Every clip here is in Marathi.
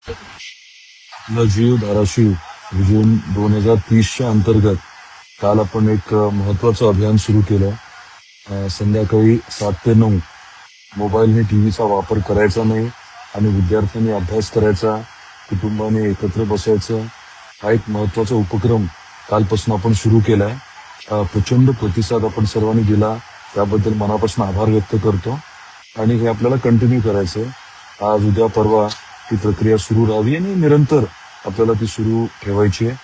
जीव धाराशिव विजन 2030च्या अंतर्गत काल आपण एक महत्वाचं अभियान सुरू केलं. संध्याकाळी 7 ते 9 मोबाईलने टीव्हीचा वापर करायचा नाही आणि विद्यार्थ्यांनी अभ्यास करायचा, कुटुंबाने एकत्र बसायचं. हा एक महत्वाचा उपक्रम कालपासून आपण सुरू केलाय. प्रचंड प्रतिसाद आपण सर्वांनी दिला, त्याबद्दल मनापासून आभार व्यक्त करतो आणि हे आपल्याला कंटिन्यू करायचंय. आज उद्या परवा ही प्रक्रिया सुरू राहावी आणि निरंतर आपल्याला ती सुरू ठेवायची आहे.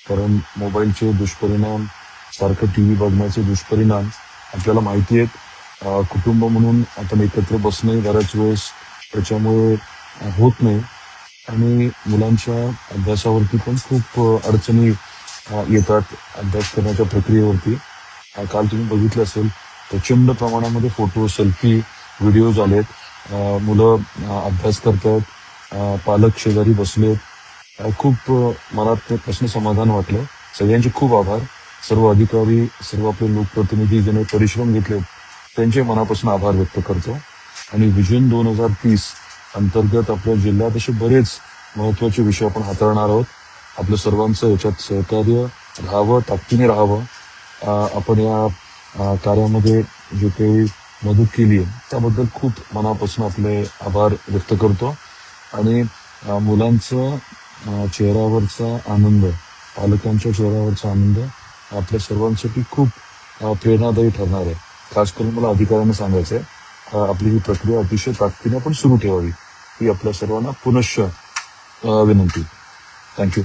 कारण मोबाईलचे दुष्परिणाम, सारखं टीव्ही बघण्याचे दुष्परिणाम आपल्याला माहिती आहेत. कुटुंब म्हणून आपण एकत्र बसणे बऱ्याच वेळेस त्याच्यामुळे होत नाही आणि मुलांच्या अभ्यासावरती पण खूप अडचणी येतात अभ्यास करण्याच्या प्रक्रियेवरती. काल तुम्ही बघितलं असेल, प्रचंड प्रमाणामध्ये फोटो, सेल्फी, व्हिडिओज आलेत. मुलं अभ्यास करतायत, पालक शेजारी बसलेत. खूप मला त्यापासून समाधान वाटलं. सगळ्यांचे खूप आभार. सर्व अधिकारी, सर्व आपले लोकप्रतिनिधी ज्यांनी परिश्रम घेतले त्यांचे मनापासून आभार व्यक्त करतो. आणि विजन 2030 अंतर्गत आपल्या जिल्ह्यात असे बरेच महत्वाचे विषय आपण हाताळणार आहोत. आपल्या सर्वांचं याच्यात सहकार्य राहावं, ताकदीने राहावं. आपण या कार्यामध्ये जे काही मदत केली आहे त्याबद्दल खूप मनापासून आपले आभार व्यक्त करतो. आणि मुलांचं चेहऱ्यावरचा आनंद, पालकांच्या चेहऱ्यावरचा आनंद आपल्या सर्वांसाठी खूप प्रेरणादायी ठरणार आहे. खास करून मला अधिकाऱ्यांना सांगायचं आहे, आपली ही प्रक्रिया अतिशय ताकदीने आपण सुरू ठेवावी ही आपल्या सर्वांना पुनश्च विनंती. थँक्यू.